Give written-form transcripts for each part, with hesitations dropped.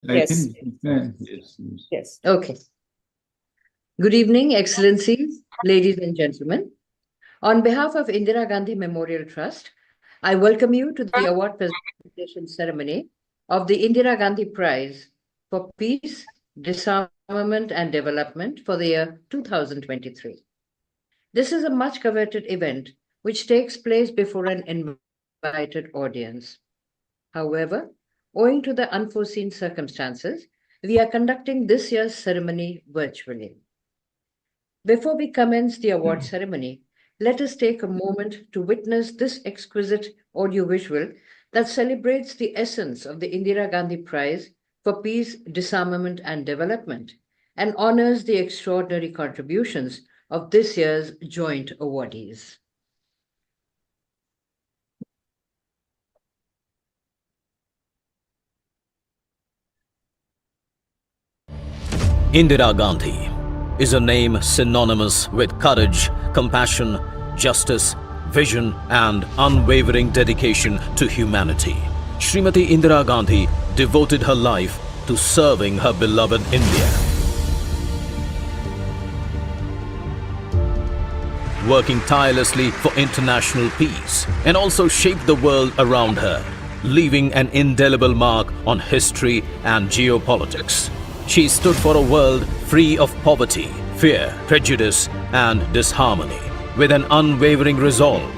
I Yes, think yes, yes. yes. Okay. Good evening, Excellencies, ladies and gentlemen. On behalf of Indira Gandhi Memorial Trust, I welcome you to the award presentation ceremony of the Indira Gandhi Prize for Peace, Disarmament and Development for the year 2023. This is a much coveted event which takes place before an invited audience. However, owing to the unforeseen circumstances, we are conducting this year's ceremony virtually. Before we commence the award ceremony, let us take a moment to witness this exquisite audiovisual that celebrates the essence of the Indira Gandhi Prize for Peace, Disarmament and Development and honors the extraordinary contributions of this year's joint awardees. Indira Gandhi is a name synonymous with courage, compassion, justice, vision and unwavering dedication to humanity. Srimati Indira Gandhi devoted her life to serving her beloved India. Working tirelessly for international peace and also shaped the world around her, leaving an indelible mark on history and geopolitics. She stood for a world free of poverty, fear, prejudice and disharmony. With an unwavering resolve,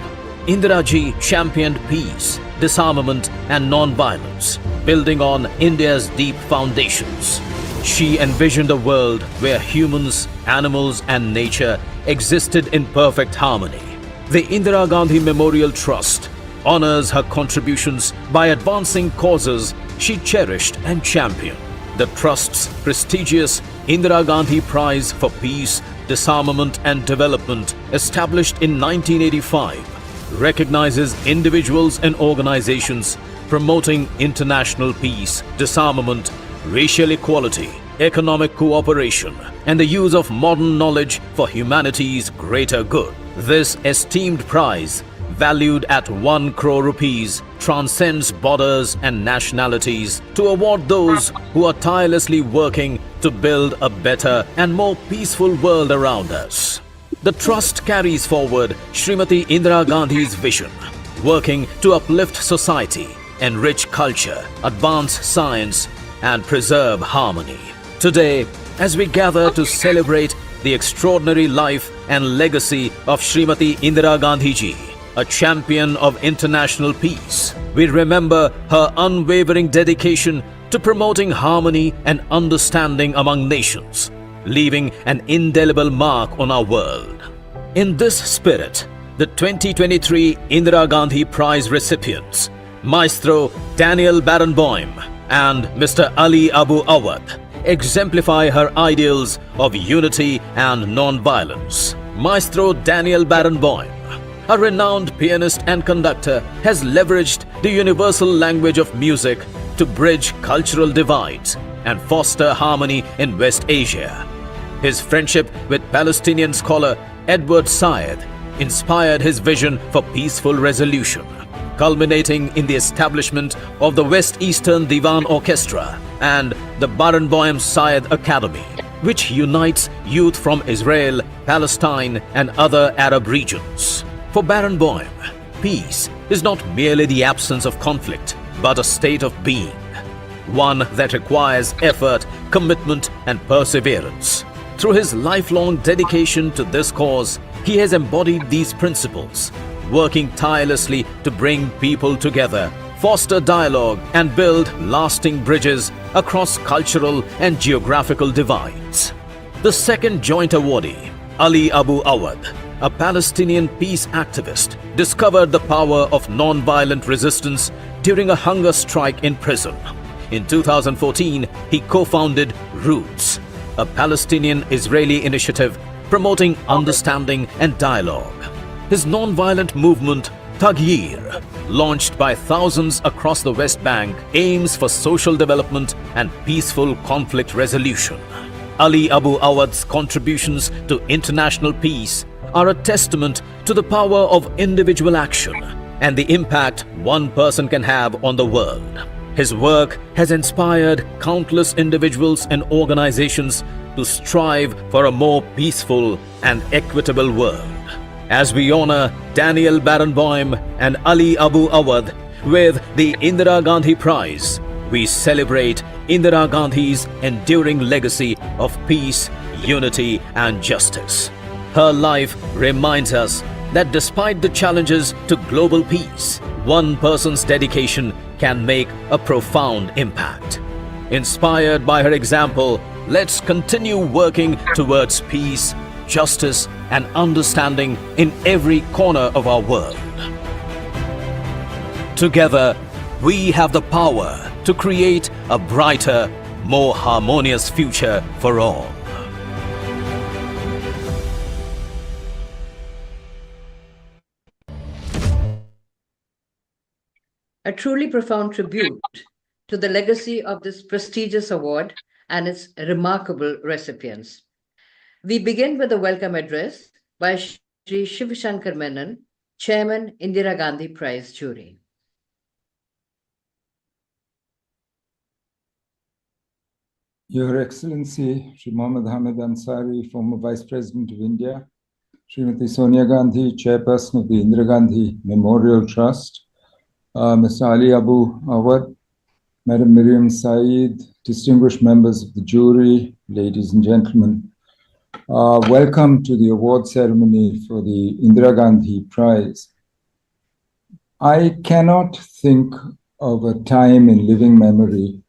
Indira Ji championed peace, disarmament and non-violence, building on India's deep foundations. She envisioned a world where humans, animals and nature existed in perfect harmony. The Indira Gandhi Memorial Trust honors her contributions by advancing causes she cherished and championed. The Trust's prestigious Indira Gandhi Prize for Peace, Disarmament and Development, established in 1985, recognizes individuals and organizations promoting international peace, disarmament, racial equality, economic cooperation, and the use of modern knowledge for humanity's greater good. This esteemed prize, valued at 1 crore rupees, transcends borders and nationalities to award those who are tirelessly working to build a better and more peaceful world around us. The Trust carries forward Srimati Indira Gandhi's vision, working to uplift society, enrich culture, advance science, and preserve harmony. Today, as we gather to celebrate the extraordinary life and legacy of Srimati Indira Gandhi Ji, a champion of international peace, we remember her unwavering dedication to promoting harmony and understanding among nations, leaving an indelible mark on our world. In this spirit, the 2023 Indira Gandhi Prize recipients, Maestro Daniel Barenboim and Mr. Ali Abu Awwad, exemplify her ideals of unity and non-violence. Maestro Daniel Barenboim, a renowned pianist and conductor, has leveraged the universal language of music to bridge cultural divides and foster harmony in West Asia. His friendship with Palestinian scholar Awwad Syed inspired his vision for peaceful resolution, culminating in the establishment of the West-Eastern Divan Orchestra and the Barenboim-Said Akademie, which unites youth from Israel, Palestine and other Arab regions. For Barenboim, peace is not merely the absence of conflict, but a state of being, one that requires effort, commitment and perseverance. Through his lifelong dedication to this cause, he has embodied these principles, working tirelessly to bring people together, foster dialogue and build lasting bridges across cultural and geographical divides. The second joint awardee, Ali Abu Awwad, a Palestinian peace activist, discovered the power of non-violent resistance during a hunger strike in prison. In 2014, he co-founded Roots, a Palestinian-Israeli initiative promoting understanding and dialogue. His non-violent movement, Tagir, launched by thousands across the West Bank, aims for social development and peaceful conflict resolution. Ali Abu Awwad's contributions to international peace are a testament to the power of individual action and the impact one person can have on the world. His work has inspired countless individuals and organizations to strive for a more peaceful and equitable world. As we honor Daniel Barenboim and Ali Abu Awwad with the Indira Gandhi Prize, we celebrate Indira Gandhi's enduring legacy of peace, unity and justice. Her life reminds us that despite the challenges to global peace, one person's dedication can make a profound impact. Inspired by her example, let's continue working towards peace, justice and understanding in every corner of our world. Together, we have the power to create a brighter, more harmonious future for all. A truly profound tribute to the legacy of this prestigious award and its remarkable recipients. We begin with a welcome address by Shri Shiv Shankar Menon, Chairman, Indira Gandhi Prize Jury. Your Excellency, Shri Mohammad Hamid Ansari, former Vice President of India, Srimati Sonia Gandhi, Chairperson of the Indira Gandhi Memorial Trust, Mr. Ali Abu Awwad, Madam Miriam Saeed, distinguished members of the jury, ladies and gentlemen. Welcome to the award ceremony for the Indira Gandhi Prize. I cannot think of a time in living memory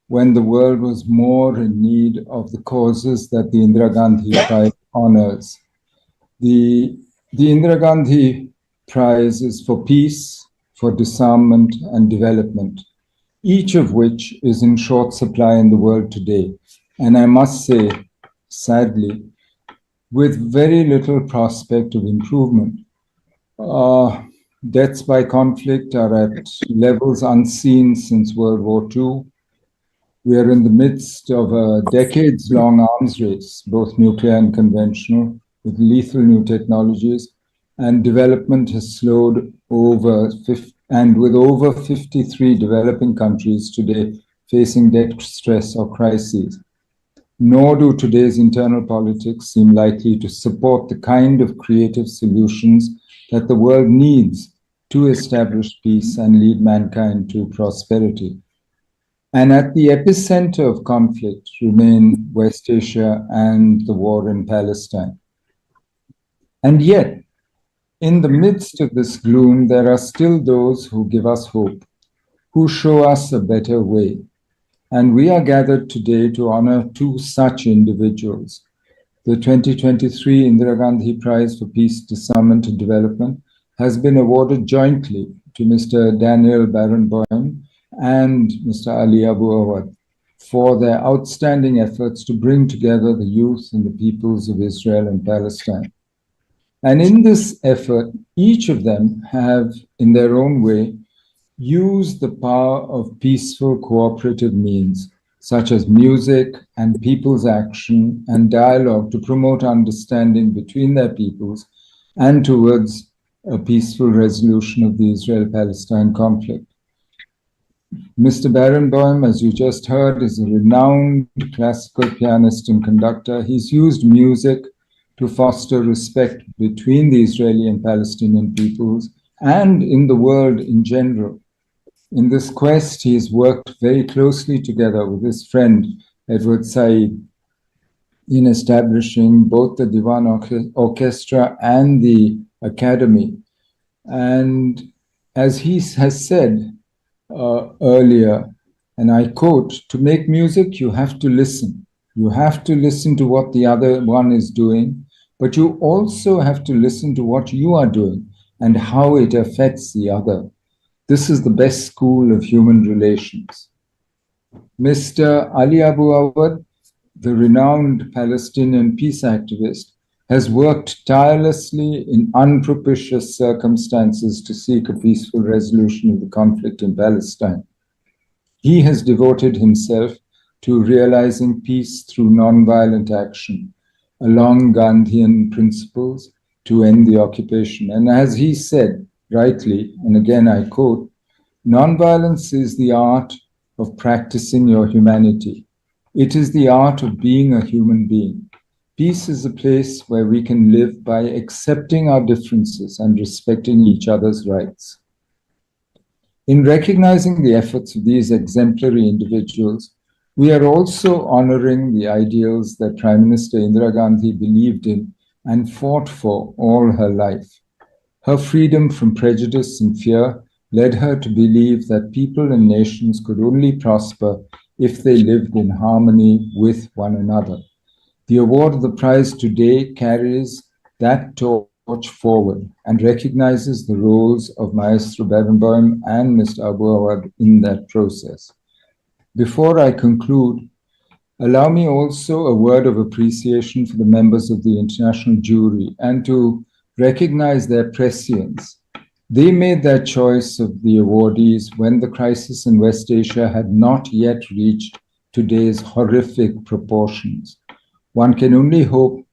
when the world was more in need of the causes that the Indira Gandhi Prize honors. The Indira Gandhi Prize is for peace, for disarmament and development, each of which is in short supply in the world today. And I must say, sadly, with very little prospect of improvement. Deaths by conflict are at levels unseen since World War II. We are in the midst of a decades-long arms race, both nuclear and conventional, with lethal new technologies, and development has slowed over, and with over 53 developing countries today facing debt stress or crises. Nor do today's internal politics seem likely to support the kind of creative solutions that the world needs to establish peace and lead mankind to prosperity. And at the epicenter of conflict remain West Asia and the war in Palestine. And yet, in the midst of this gloom, there are still those who give us hope, who show us a better way. And we are gathered today to honor two such individuals. The 2023 Indira Gandhi Prize for Peace, Disarmament and Development has been awarded jointly to Mr. Daniel Barenboim and Mr. Ali Abu Awwad for their outstanding efforts to bring together the youth and the peoples of Israel and Palestine. And in this effort, each of them have, in their own way, used the power of peaceful cooperative means, such as music and people's action and dialogue to promote understanding between their peoples and towards a peaceful resolution of the Israel-Palestine conflict. Mr. Barenboim, as you just heard, is a renowned classical pianist and conductor. He's used music to foster respect between the Israeli and Palestinian peoples and in the world in general. In this quest, he has worked very closely together with his friend, Edward Said, in establishing both the Divan Orchestra and the Academy. And as he has said earlier, and I quote, "To make music, you have to listen. You have to listen to what the other one is doing, but you also have to listen to what you are doing and how it affects the other. This is the best school of human relations." Mr. Ali Abu Awwad, the renowned Palestinian peace activist, has worked tirelessly in unpropitious circumstances to seek a peaceful resolution of the conflict in Palestine. He has devoted himself to realizing peace through nonviolent action, along Gandhian principles to end the occupation. And as he said rightly, and again I quote, "Nonviolence is the art of practicing your humanity. It is the art of being a human being. Peace is a place where we can live by accepting our differences and respecting each other's rights. In recognizing the efforts of these exemplary individuals, we are also honoring the ideals that Prime Minister Indira Gandhi believed in and fought for all her life. Her freedom from prejudice and fear led her to believe that people and nations could only prosper if they lived in harmony with one another. The award of the prize today carries that torch forward and recognizes the roles of Maestro Barenboim and Mr. Awwad in that process. Before I conclude, allow me also a word of appreciation for the members of the international jury and to recognize their prescience. They made their choice of the awardees when the crisis in West Asia had not yet reached today's horrific proportions. One can only hope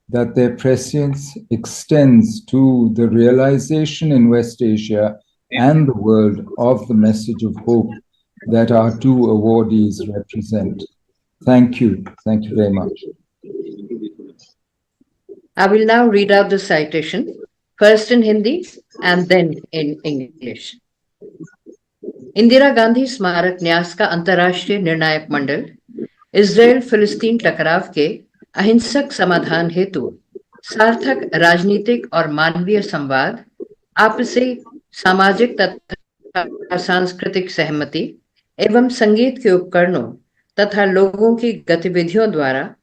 that their prescience extends to the realization in West Asia and the world of the message of hope that our two awardees represent. Thank you. Thank you very much. I will now read out the citation, first in Hindi and then in English. Indira Gandhi स्मारक न्यास का अंतर्राष्ट्रीय निर्णायक मंडल Israel फिलिस्तीन टकराव के अहिंसक समाधान हेतु सार्थक राजनीतिक और मानवीय संवाद, आपसी सामाजिक तथा सांस्कृतिक सहमति एवं संगीत के उपकरणों तथा लोगों की गतिविधियों द्वारा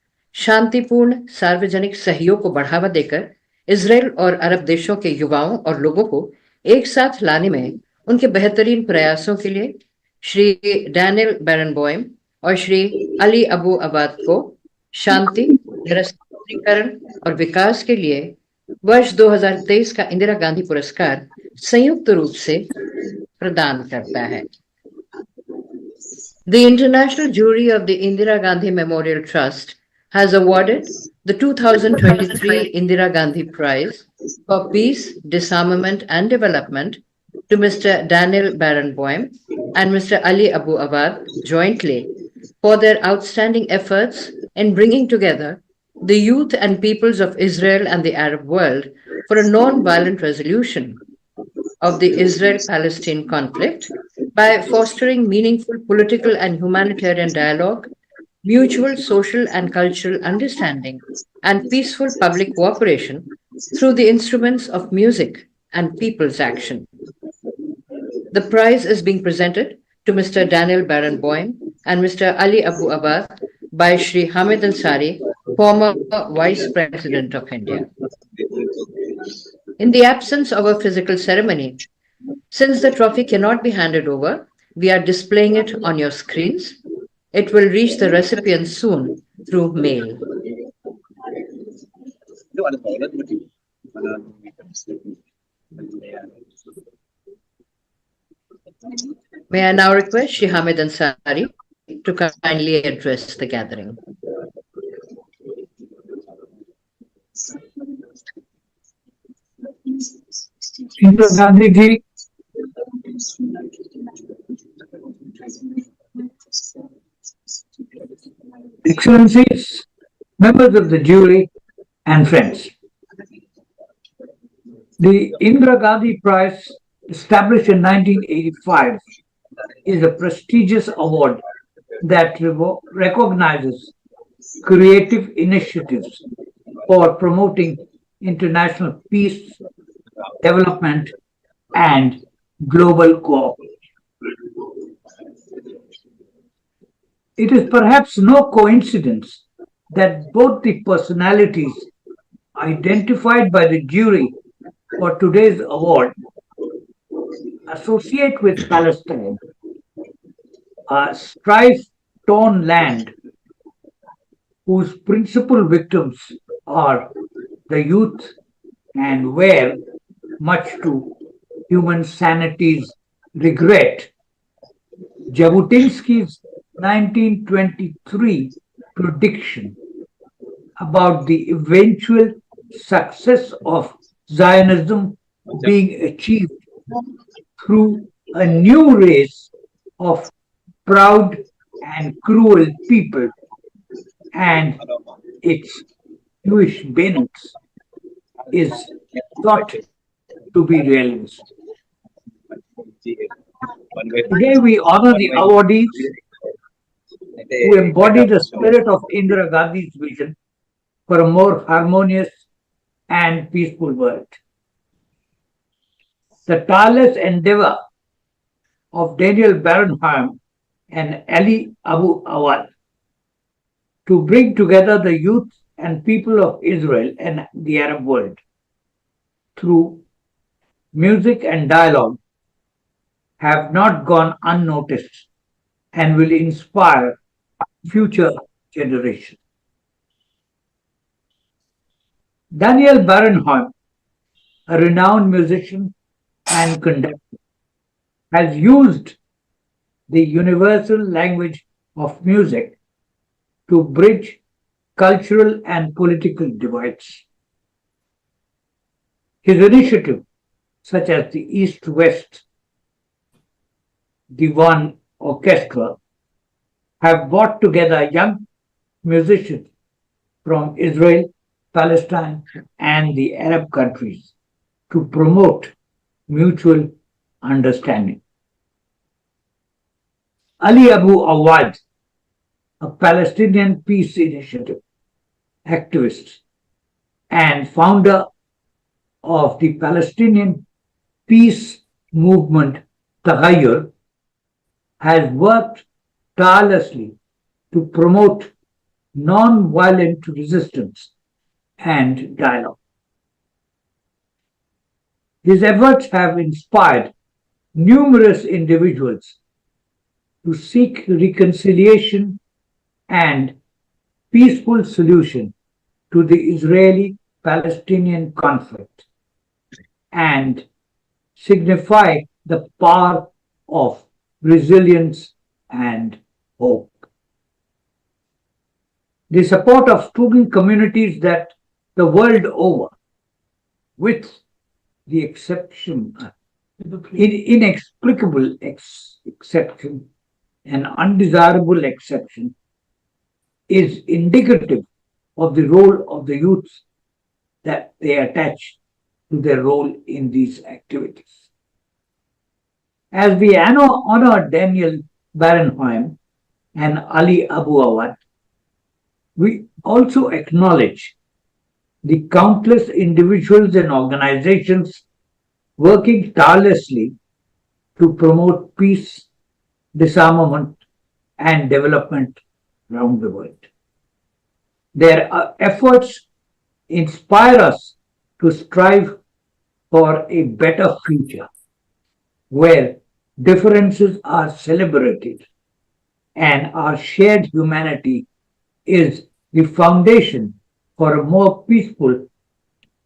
शांतिपूर्ण सार्वजनिक सहयोग को बढ़ावा देकर इजराइल और अरब देशों के युवाओं और लोगों को एक साथ लाने में उनके बेहतरीन प्रयासों के लिए श्री डैनियल बैरनबॉयम और श्री अली अबू अवाद को शांति, निरस्त्रीकरण और विकास के लिए वर्ष 2023 का इंदिरा गांधी पुरस्कार संयुक्त रूप से प्रदान करता है. The International Jury of the Indira Gandhi Memorial Trust has awarded the 2023 Indira Gandhi Prize for Peace, Disarmament and Development to Mr. Daniel Barenboim and Mr. Ali Abu Awad jointly for their outstanding efforts in bringing together the youth and peoples of Israel and the Arab world for a non-violent resolution of the Israel-Palestine conflict by fostering meaningful political and humanitarian dialogue, mutual social and cultural understanding, and peaceful public cooperation through the instruments of music and people's action. The prize is being presented to Mr. Daniel Barenboim and Mr. Ali Abu Awad by Shri Hamid Ansari, former Vice President of India. In the absence of a physical ceremony, since the trophy cannot be handed over, we are displaying it on your screens. It will reach the recipients soon through mail. May I now request Shri Hamid Ansari to kindly address the gathering. Indira Gandhi ji, Excellencies, members of the jury, and friends. The Indira Gandhi Prize, established in 1985, is a prestigious award that recognizes creative initiatives for promoting international peace, development, and global cooperation. It is perhaps no coincidence that both the personalities identified by the jury for today's award associate with Palestine, a strife-torn land whose principal victims are the youth and where, much to human sanity's regret, Jabotinsky's 1923 prediction about the eventual success of Zionism being achieved through a new race of proud and cruel people and its Jewish bayonets is thought to be realized. Today we honor the awardees who embody the spirit of Indira Gandhi's vision for a more harmonious and peaceful world. The tireless endeavor of Daniel Barenboim and Ali Abu Awwad to bring together the youth and people of Israel and the Arab world through music and dialogue have not gone unnoticed and will inspire future generations. Daniel Barenboim, a renowned musician and conductor, has used the universal language of music to bridge cultural and political divides. His initiative, such as the East-West Divan Orchestra, have brought together young musicians from Israel, Palestine, and the Arab countries to promote mutual understanding. Ali Abu Awwad, a Palestinian peace initiative activist and founder of the Palestinian peace movement Thakur, has worked tirelessly to promote non-violent resistance and dialogue. His efforts have inspired numerous individuals to seek reconciliation and peaceful solution to the Israeli-Palestinian conflict and signify the power of resilience and hope. The support of student communities that the world over, with the inexplicable exception and undesirable exception, is indicative of the role of the youth that they attach to their role in these activities. As we honor Daniel Barenboim and Ali Abu Awwad, we also acknowledge the countless individuals and organizations working tirelessly to promote peace, disarmament, and development around the world. Their efforts inspire us to strive for a better future where differences are celebrated and our shared humanity is the foundation for a more peaceful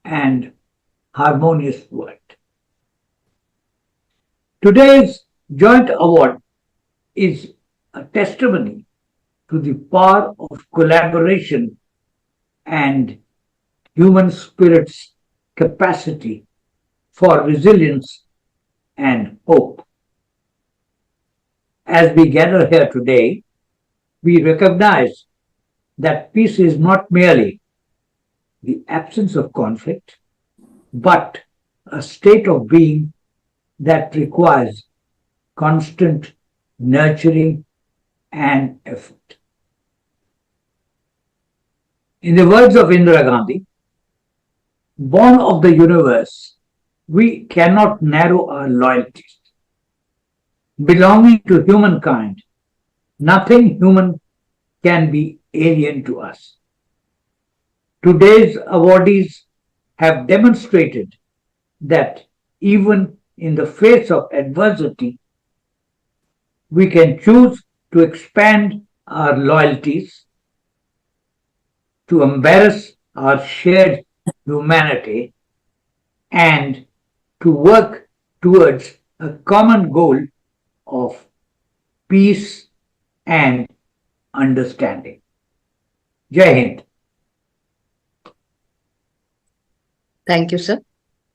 and harmonious world. Today's joint award is a testimony to the power of collaboration and human spirit's capacity for resilience and hope. As we gather here today, we recognize that peace is not merely the absence of conflict, but a state of being that requires constant nurturing and effort. In the words of Indira Gandhi, born of the universe, we cannot narrow our loyalties. Belonging to humankind, nothing human can be alien to us. Today's awardees have demonstrated that even in the face of adversity, we can choose to expand our loyalties, to embrace our shared humanity, and to work towards a common goal of peace and understanding. Jai Hind. Thank you, sir.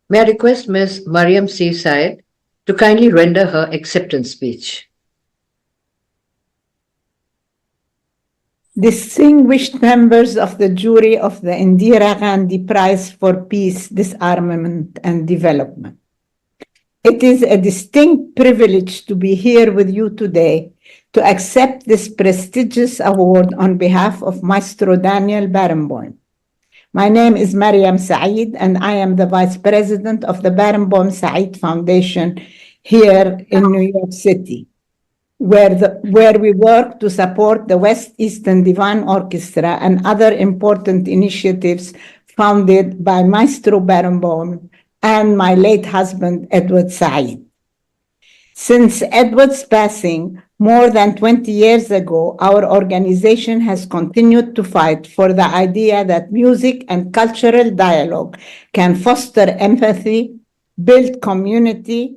May I request Ms. Mariam C. Syed to kindly render her acceptance speech. distinguished members of the jury of the Indira Gandhi Prize for Peace, Disarmament and Development. It is a distinct privilege to be here with you today to accept this prestigious award on behalf of Maestro Daniel Barenboim. My name is Mariam Saeed, and I am the Vice President of the Barenboim-Said Foundation here in New York City, where we work to support the West-Eastern Divan Orchestra and other important initiatives founded by Maestro Barenboim and my late husband, Edward Said. Since Edward's passing more than 20 years ago, our organization has continued to fight for the idea that music and cultural dialogue can foster empathy, build community,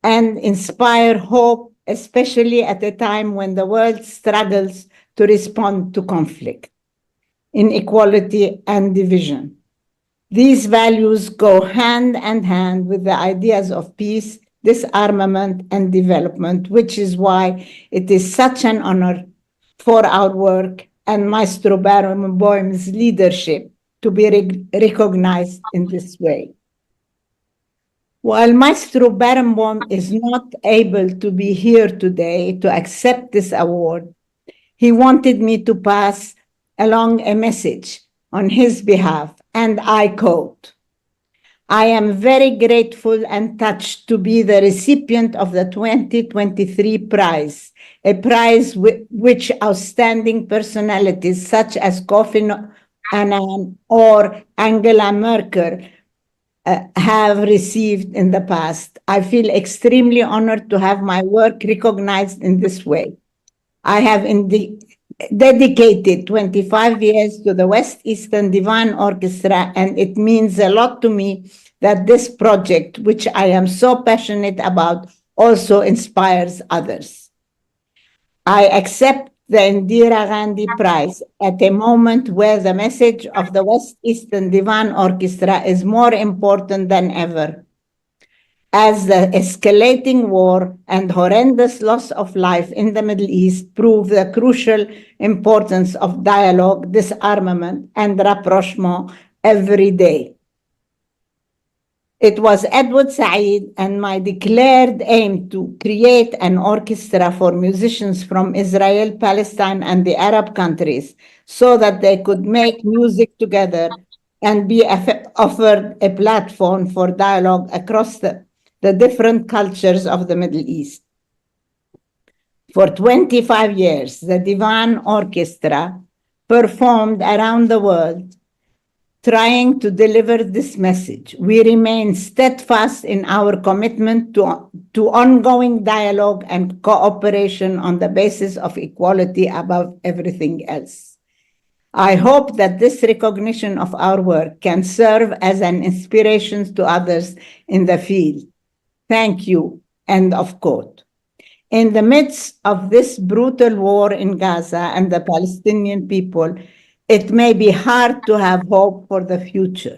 and inspire hope, especially at a time when the world struggles to respond to conflict, inequality, and division. These values go hand in hand with the ideas of peace, disarmament, and development, which is why it is such an honor for our work and Maestro Barenboim's leadership to be recognized in this way. While Maestro Barenboim is not able to be here today to accept this award, he wanted me to pass along a message on his behalf, and I quote, "I am very grateful and touched to be the recipient of the 2023 prize, a prize which outstanding personalities such as Kofi Annan or Angela Merkel have received in the past. I feel extremely honored to have my work recognized in this way. I have dedicated 25 years to the West-Eastern Divan Orchestra, and it means a lot to me that this project, which I am so passionate about, also inspires others. I accept the Indira Gandhi Prize at a moment where the message of the West-Eastern Divan Orchestra is more important than ever, as the escalating war and horrendous loss of life in the Middle East prove the crucial importance of dialogue, disarmament, and rapprochement every day. It was Edward Said and my declared aim to create an orchestra for musicians from Israel, Palestine, and the Arab countries so that they could make music together and be offered a platform for dialogue across the different cultures of the Middle East. For 25 years, the Divan Orchestra performed around the world trying to deliver this message. We remain steadfast in our commitment to ongoing dialogue and cooperation on the basis of equality above everything else. I hope that this recognition of our work can serve as an inspiration to others in the field. Thank you." End of quote. In the midst of this brutal war in Gaza and the Palestinian people, it may be hard to have hope for the future.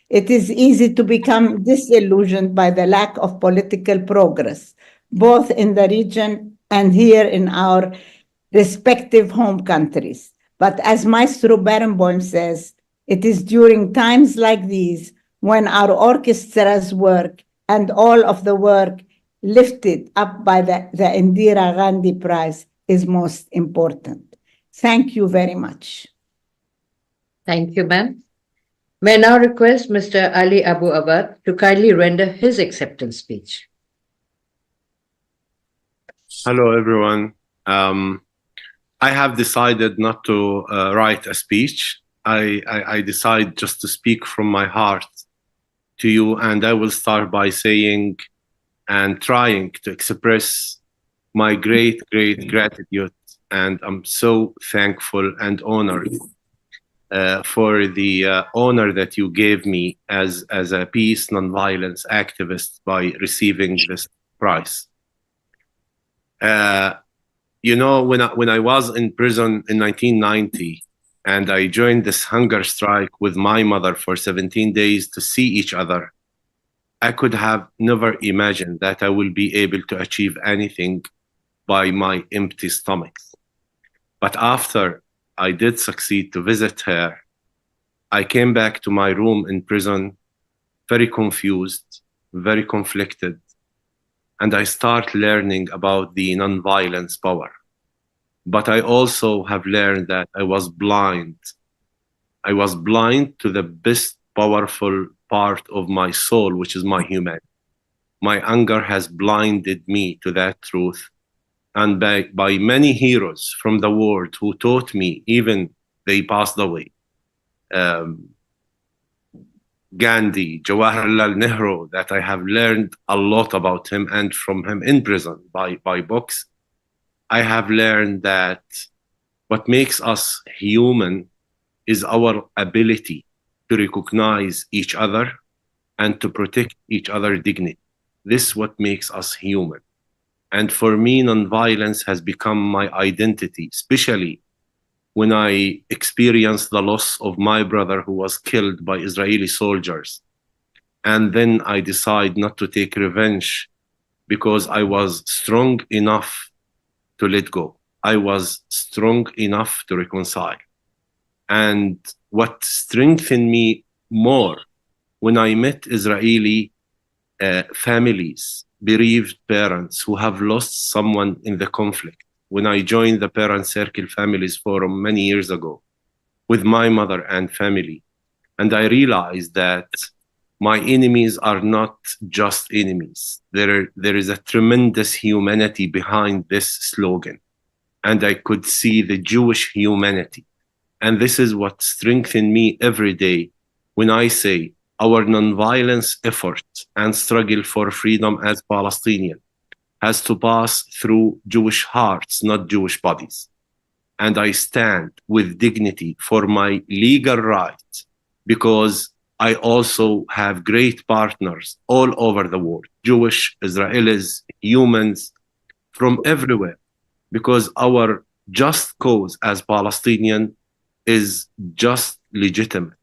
It is easy to become disillusioned by the lack of political progress, both in the region and here in our respective home countries. But as Maestro Barenboim says, it is during times like these when our orchestra's work and all of the work lifted up by the Indira Gandhi Prize is most important. Thank you very much. Thank you, ma'am. May I now request Mr. Ali Abu Awwad to kindly render his acceptance speech. Hello, everyone. I have decided not to write a speech. I decide just to speak from my heart to you, and I will start by saying and trying to express my great gratitude, and I'm so thankful and honored for the honor that you gave me as a peace nonviolence activist by receiving this prize. You know, when I was in prison in 1990 and I joined this hunger strike with my mother for 17 days to see each other, I could have never imagined that I will be able to achieve anything by my empty stomach. But after I did succeed to visit her, I came back to my room in prison very confused, very conflicted, and I start learning about the nonviolence power. But I also have learned that I was blind. I was blind to the best powerful part of my soul, which is my humanity. My anger has blinded me to that truth. And by many heroes from the world who taught me, even they passed away. Gandhi, Jawaharlal Nehru, that I have learned a lot about him and from him in prison by books. I have learned that what makes us human is our ability to recognize each other and to protect each other's dignity. This is what makes us human. And for me, nonviolence has become my identity, especially when I experienced the loss of my brother who was killed by Israeli soldiers. And then I decided not to take revenge because I was strong enough to let go. I was strong enough to reconcile. And what strengthened me more when I met Israeli families, bereaved parents who have lost someone in the conflict. When I joined the Parent Circle Families Forum many years ago with my mother and family, and I realized that my enemies are not just enemies. There is a tremendous humanity behind this slogan. And I could see the Jewish humanity. And this is what strengthened me every day when I say our nonviolence effort and struggle for freedom as Palestinian has to pass through Jewish hearts, not Jewish bodies. And I stand with dignity for my legal rights because I also have great partners all over the world, Jewish, Israelis, humans from everywhere, because our just cause as Palestinian is just legitimate.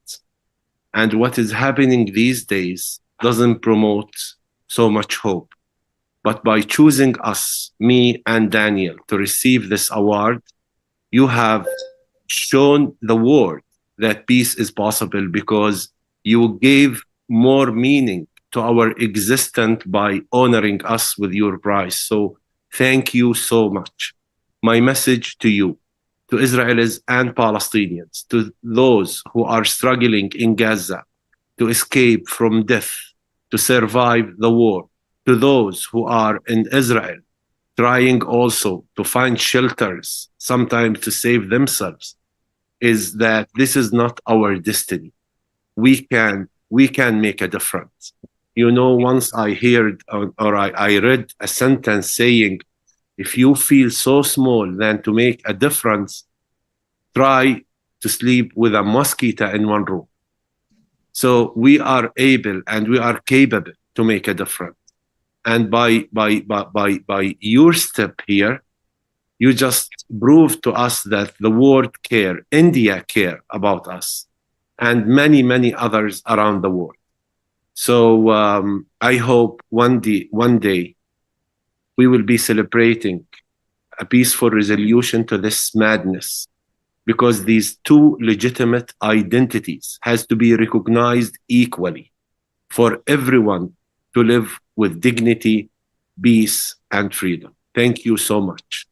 And what is happening these days doesn't promote so much hope. But by choosing us, me and Daniel, to receive this award, you have shown the world that peace is possible because you gave more meaning to our existence by honoring us with your prize. So thank you so much. My message to you, to Israelis and Palestinians, to those who are struggling in Gaza to escape from death, to survive the war, to those who are in Israel, trying also to find shelters, sometimes to save themselves, is that this is not our destiny. We can make a difference. You know, once I heard or I read a sentence saying, if you feel so small than to make a difference, try to sleep with a mosquito in one room. So we are able and we are capable to make a difference. And by your step here, you just prove to us that the world care, India care about us, and many, many others around the world. So I hope one day we will be celebrating a peaceful resolution to this madness, because these two legitimate identities has to be recognized equally for everyone to live with dignity, peace, and freedom. Thank you so much.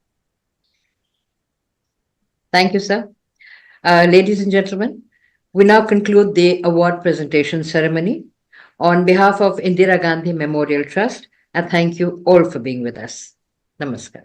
Thank you, sir. Ladies and gentlemen, we now conclude the award presentation ceremony. On behalf of Indira Gandhi Memorial Trust, I thank you all for being with us. Namaskar.